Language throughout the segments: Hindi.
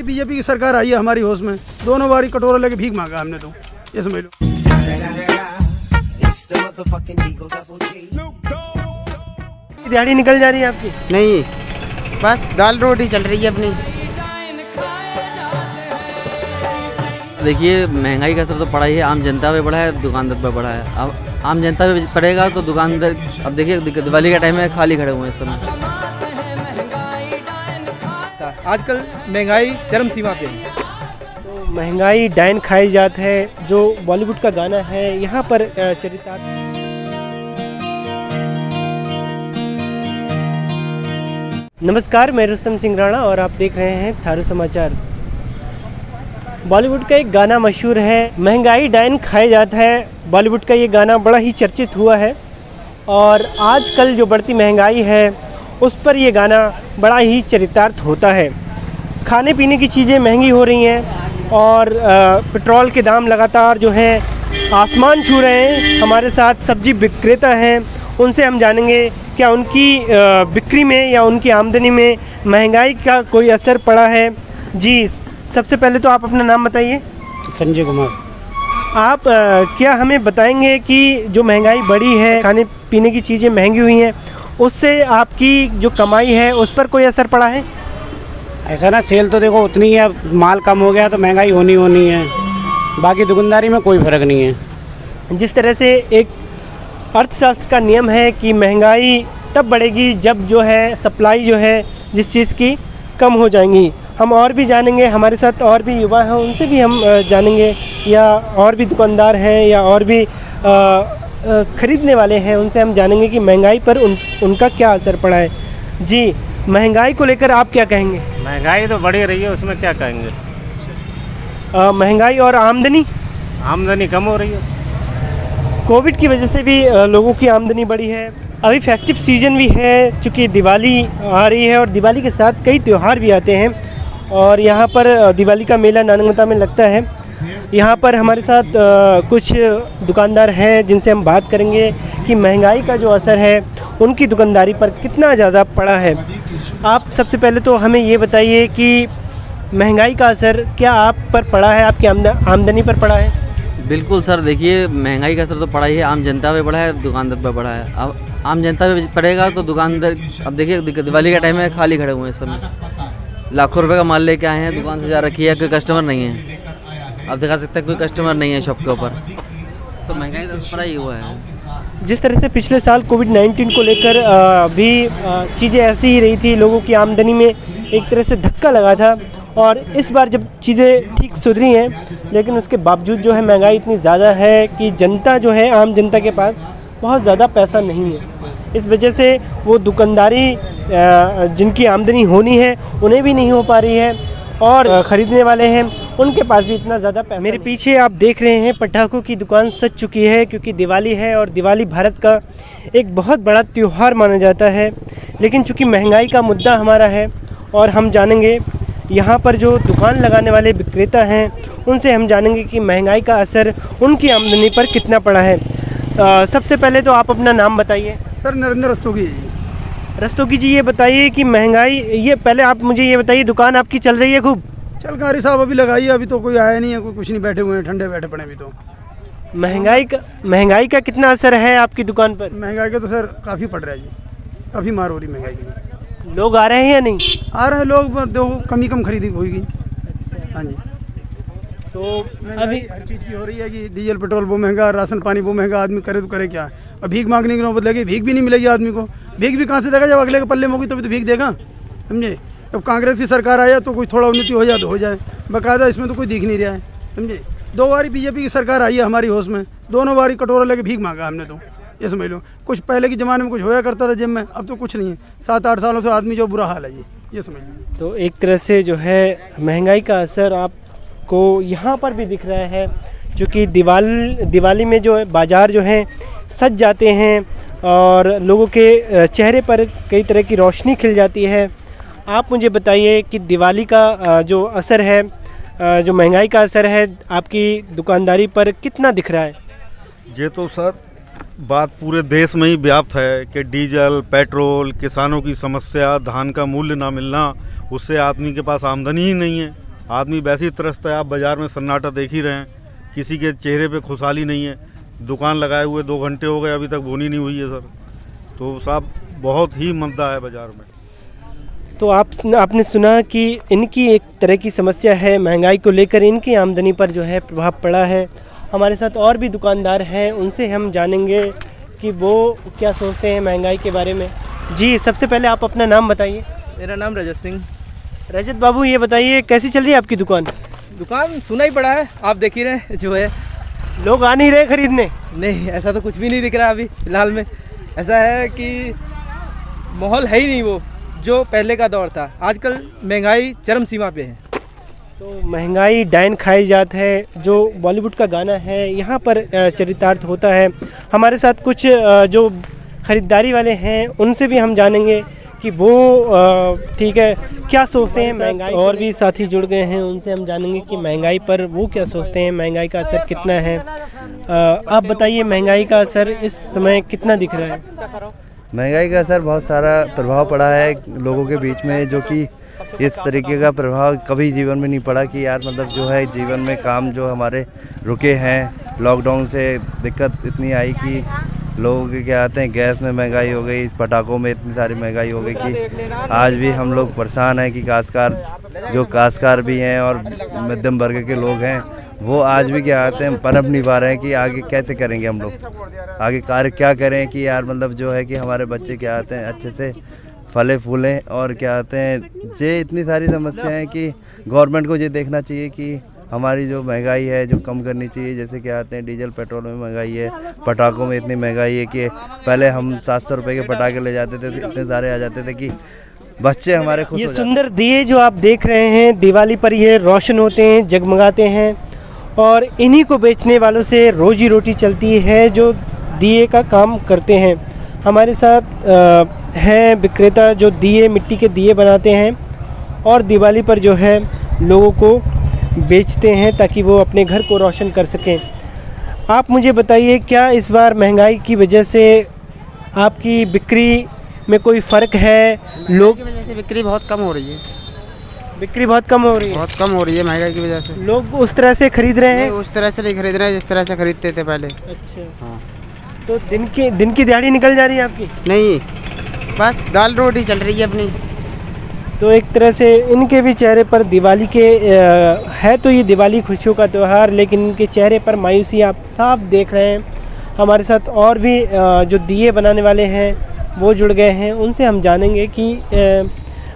बीजेपी की सरकार आई है हमारी होश में, दोनों बारी कटोरा लेके भीख मांगा हमने, तो ये समझ लो। दिहाड़ी निकल जा रही है आपकी? नहीं, बस दाल रोटी चल रही है अपनी। देखिए, महंगाई का असर तो पड़ा ही है, आम जनता पे पड़ा है, दुकानदार पे पड़ा है। अब आम जनता पे पड़ेगा तो दुकानदार, अब देखिए दिवाली का टाइम है, खाली खड़े हुए हैं इस समय। आजकल महंगाई चरम सीमा पे है। तो महंगाई डायन खाई जात है, जो बॉलीवुड का गाना है यहाँ पर चरितार्थ। नमस्कार, मैं रुस्तम सिंह राणा और आप देख रहे हैं थारू समाचार। बॉलीवुड का एक गाना मशहूर है, महंगाई डायन खाए जाता है। बॉलीवुड का ये गाना बड़ा ही चर्चित हुआ है और आजकल जो बढ़ती महंगाई है उस पर ये गाना बड़ा ही चरितार्थ होता है। खाने पीने की चीज़ें महंगी हो रही हैं और पेट्रोल के दाम लगातार जो है आसमान छू रहे हैं। हमारे साथ सब्जी विक्रेता हैं, उनसे हम जानेंगे क्या उनकी बिक्री में या उनकी आमदनी में महंगाई का कोई असर पड़ा है। जी, सबसे पहले तो आप अपना नाम बताइए। संजय कुमार। आप क्या हमें बताएंगे कि जो महंगाई बढ़ी है, खाने पीने की चीज़ें महंगी हुई हैं, उससे आपकी जो कमाई है उस पर कोई असर पड़ा है? ऐसा ना, सेल तो देखो उतनी है, माल कम हो गया तो महंगाई होनी है, बाकी दुकानदारी में कोई फ़र्क नहीं है। जिस तरह से एक अर्थशास्त्र का नियम है कि महंगाई तब बढ़ेगी जब जो है सप्लाई जो है जिस चीज़ की कम हो जाएंगी। हम और भी जानेंगे, हमारे साथ और भी युवा हैं, उनसे भी हम जानेंगे, या और भी दुकानदार हैं या और भी ख़रीदने वाले हैं, उनसे हम जानेंगे कि महंगाई पर उनका क्या असर पड़ा है। जी, महंगाई को लेकर आप क्या कहेंगे? महंगाई तो बढ़ी रही है, उसमें क्या कहेंगे। महंगाई और आमदनी कम हो रही है। कोविड की वजह से भी लोगों की आमदनी बढ़ी है। अभी फेस्टिव सीज़न भी है, चूँकि दिवाली आ रही है और दिवाली के साथ कई त्यौहार भी आते हैं और यहाँ पर दिवाली का मेला नानंगता में लगता है। यहाँ पर हमारे साथ कुछ दुकानदार हैं जिनसे हम बात करेंगे कि महंगाई का जो असर है उनकी दुकानदारी पर कितना ज़्यादा पड़ा है। आप सबसे पहले तो हमें ये बताइए कि महंगाई का असर क्या आप पर पड़ा है, आपकी आमदनी पर पड़ा है? बिल्कुल सर, देखिए महंगाई का असर तो पड़ा ही है, आम जनता पे पड़ा है, दुकानदार पे पड़ा है। अब आम जनता पे पड़ेगा तो दुकानदार, अब देखिए दिवाली का टाइम है, खाली खड़े हुए हैं इस समय। लाखों रुपए का माल लेके आए हैं, दुकान से जा रखी है, कोई कस्टमर नहीं है। आप दिखा सकते हैं कोई कस्टमर नहीं है शॉप के ऊपर, तो महंगाई तो पड़ा ही हुआ है। जिस तरह से पिछले साल कोविड-19 को लेकर भी चीज़ें ऐसी ही रही थी, लोगों की आमदनी में एक तरह से धक्का लगा था और इस बार जब चीज़ें ठीक सुधरी हैं, लेकिन उसके बावजूद जो है महंगाई इतनी ज़्यादा है कि जनता जो है, आम जनता के पास बहुत ज़्यादा पैसा नहीं है। इस वजह से वो दुकानदारी जिनकी आमदनी होनी है उन्हें भी नहीं हो पा रही है और ख़रीदने वाले हैं उनके पास भी इतना ज़्यादा पैसा। मेरे पीछे आप देख रहे हैं पटाखों की दुकान सज चुकी है, क्योंकि दिवाली है और दिवाली भारत का एक बहुत बड़ा त्यौहार माना जाता है। लेकिन चूँकि महंगाई का मुद्दा हमारा है और हम जानेंगे यहाँ पर जो दुकान लगाने वाले विक्रेता हैं उनसे हम जानेंगे कि महंगाई का असर उनकी आमदनी पर कितना पड़ा है। सबसे पहले तो आप अपना नाम बताइए। सर, नरेंद्र रस्तोगी। रस्तोगी जी, ये बताइए कि महंगाई, ये पहले आप मुझे ये बताइए, दुकान आपकी चल रही है खूब? चलकारी साहब अभी लगाई है, अभी तो कोई आया नहीं है, कोई कुछ नहीं, बैठे हुए हैं, ठंडे बैठे पड़े अभी तो। महंगाई का कितना असर है आपकी दुकान पर? महंगाई का तो सर काफ़ी पड़ रहा है जी, काफ़ी मार हो रही महंगाई की। लोग आ रहे हैं या नहीं? आ रहे हैं लोग, देखो कम खरीदी होगी। हाँ जी, तो अभी हर चीज़ की हो रही है कि डीजल पेट्रोल वो महंगा, राशन पानी वो महंगा, आदमी करे तो करे क्या। अब भीख मांगने की नौबत लगी, भीख भी नहीं मिलेगी आदमी को। भीख भी कहाँ से देगा, जब अगले के पल्ले में होगी तभी तो भीख देगा, समझे। अब कांग्रेस की सरकार आया तो कोई थोड़ा उन्नति हो जाए तो हो जाए, बाकायदा इसमें तो कोई दिख नहीं रहा है, समझे। 2 बारी बीजेपी की सरकार आई है हमारी होश में, दोनों बारी कटोरा लेके भीख मांगा हमने, तो ये समझ लो। कुछ पहले के ज़माने में कुछ होया करता था जिम में, अब तो कुछ नहीं है। 7-8 सालों से आदमी जो बुरा हाल है ये समझ लीजिए। तो एक तरह से जो है महंगाई का असर आपको यहाँ पर भी दिख रहा है, जो कि दिवाली में जो बाज़ार जो हैं सज जाते हैं और लोगों के चेहरे पर कई तरह की रोशनी खिल जाती है। आप मुझे बताइए कि दिवाली का जो असर है, जो महंगाई का असर है आपकी दुकानदारी पर कितना दिख रहा है? ये तो सर बात पूरे देश में ही व्याप्त है कि डीजल, पेट्रोल, किसानों की समस्या, धान का मूल्य ना मिलना, उससे आदमी के पास आमदनी ही नहीं है। आदमी वैसे ही त्रस्त है। आप बाज़ार में सन्नाटा देख ही रहे हैं, किसी के चेहरे पे खुशहाली नहीं है। दुकान लगाए हुए 2 घंटे हो गए, अभी तक बोनी नहीं हुई है सर। तो साहब बहुत ही मंदा है बाज़ार में। तो आपने सुना कि इनकी एक तरह की समस्या है, महंगाई को लेकर इनकी आमदनी पर जो है प्रभाव पड़ा है। हमारे साथ और भी दुकानदार हैं, उनसे हम जानेंगे कि वो क्या सोचते हैं महंगाई के बारे में। जी, सबसे पहले आप अपना नाम बताइए। मेरा नाम रजत सिंह। रजत बाबू, ये बताइए कैसी चल रही है आपकी दुकान? दुकान सुना ही पड़ा है, आप देख ही रहे जो है। लोग आ नहीं रहे खरीदने? नहीं, ऐसा तो कुछ भी नहीं दिख रहा अभी फिलहाल में। ऐसा है कि माहौल है ही नहीं वो जो पहले का दौर था। आजकल महंगाई चरम सीमा पे है। तो महंगाई डायन खाई जात है, जो बॉलीवुड का गाना है, यहाँ पर चरितार्थ होता है। हमारे साथ कुछ जो ख़रीदारी वाले हैं उनसे भी हम जानेंगे कि वो ठीक है क्या सोचते हैं महंगाई। और भी साथी जुड़ गए हैं, उनसे हम जानेंगे कि महंगाई पर वो क्या सोचते हैं, महंगाई का असर कितना है। आप बताइए, महंगाई का असर इस समय कितना दिख रहा है? महंगाई का असर बहुत सारा प्रभाव पड़ा है लोगों के बीच में, जो कि इस तरीके का प्रभाव कभी जीवन में नहीं पड़ा कि यार मतलब जो है जीवन में काम जो हमारे रुके हैं, लॉकडाउन से दिक्कत इतनी आई कि लोगों के क्या आते हैं, गैस में महंगाई हो गई, पटाखों में इतनी सारी महंगाई हो गई कि आज भी हम लोग परेशान हैं कि काश्तकार भी हैं और मध्यम वर्ग के लोग हैं, वो आज भी क्या आते हैं पनप नहीं पा रहे हैं कि आगे कैसे करेंगे हम लोग, आगे कार्य क्या करें कि यार मतलब जो है कि हमारे बच्चे क्या आते हैं अच्छे से फले फूलें। और क्या आते हैं ये इतनी सारी समस्याएं हैं कि गवर्नमेंट को ये देखना चाहिए कि हमारी जो महंगाई है जो कम करनी चाहिए। जैसे क्या आते हैं डीजल पेट्रोल में महंगाई है, पटाखों में इतनी महंगाई है कि पहले हम 700 रुपये के पटाखे ले जाते थे, इतने सारे आ जाते थे कि बच्चे हमारे खुश हो जाते। ये सुंदर दिए जो आप देख रहे हैं दिवाली पर, ये रोशन होते हैं, जगमगाते हैं और इन्हीं को बेचने वालों से रोजी रोटी चलती है जो दिए का काम करते हैं। हमारे साथ हैं विक्रेता जो दिए, मिट्टी के दिए बनाते हैं और दिवाली पर जो है लोगों को बेचते हैं ताकि वो अपने घर को रोशन कर सकें। आप मुझे बताइए, क्या इस बार महंगाई की वजह से आपकी बिक्री में कोई फ़र्क है? लोग की वजह से बिक्री बहुत कम हो रही है। बिक्री बहुत कम हो रही है? बहुत कम हो रही है महंगाई की वजह से। लोग उस तरह से खरीद रहे हैं? उस तरह से नहीं खरीद रहे हैं जिस तरह से खरीदते थे पहले। अच्छा, हाँ। तो दिन की दिहाड़ी निकल जा रही है आपकी? नहीं, बस दाल रोटी चल रही है अपनी। तो एक तरह से इनके भी चेहरे पर दिवाली के है तो ये दिवाली खुशियों का त्यौहार, लेकिन इनके चेहरे पर मायूसी आप साफ देख रहे हैं। हमारे साथ और भी जो दिए बनाने वाले हैं वो जुड़ गए हैं, उनसे हम जानेंगे कि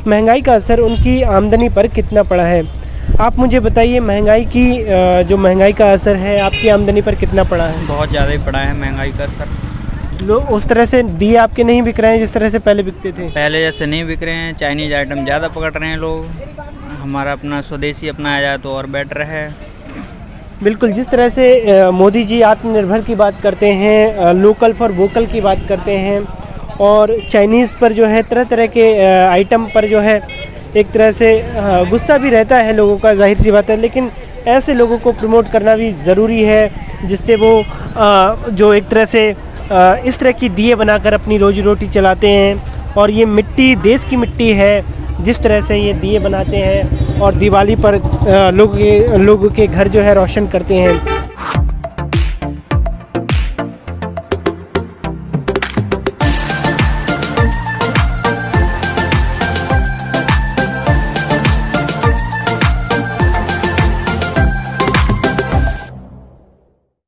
महंगाई का असर उनकी आमदनी पर कितना पड़ा है। आप मुझे बताइए, जो महंगाई का असर है आपकी आमदनी पर कितना पड़ा है? बहुत ज़्यादा ही पड़ा है महंगाई का असर। लोग उस तरह से दिए आपके नहीं बिक रहे हैं जिस तरह से पहले बिकते थे? पहले जैसे नहीं बिक रहे हैं, चाइनीज़ आइटम ज़्यादा पकड़ रहे हैं लोग। हमारा अपना स्वदेशी अपनाया जाए तो और बेटर है। बिल्कुल, जिस तरह से मोदी जी आत्मनिर्भर की बात करते हैं, लोकल फॉर वोकल की बात करते हैं और चाइनीज़ पर जो है तरह तरह के आइटम पर जो है एक तरह से गुस्सा भी रहता है लोगों का, जाहिर सी बात है, लेकिन ऐसे लोगों को प्रमोट करना भी ज़रूरी है जिससे वो जो एक तरह से इस तरह की दिए बनाकर अपनी रोजी रोटी चलाते हैं। और ये मिट्टी देश की मिट्टी है, जिस तरह से ये दिए बनाते हैं और दिवाली पर लोगों के घर जो है रोशन करते हैं।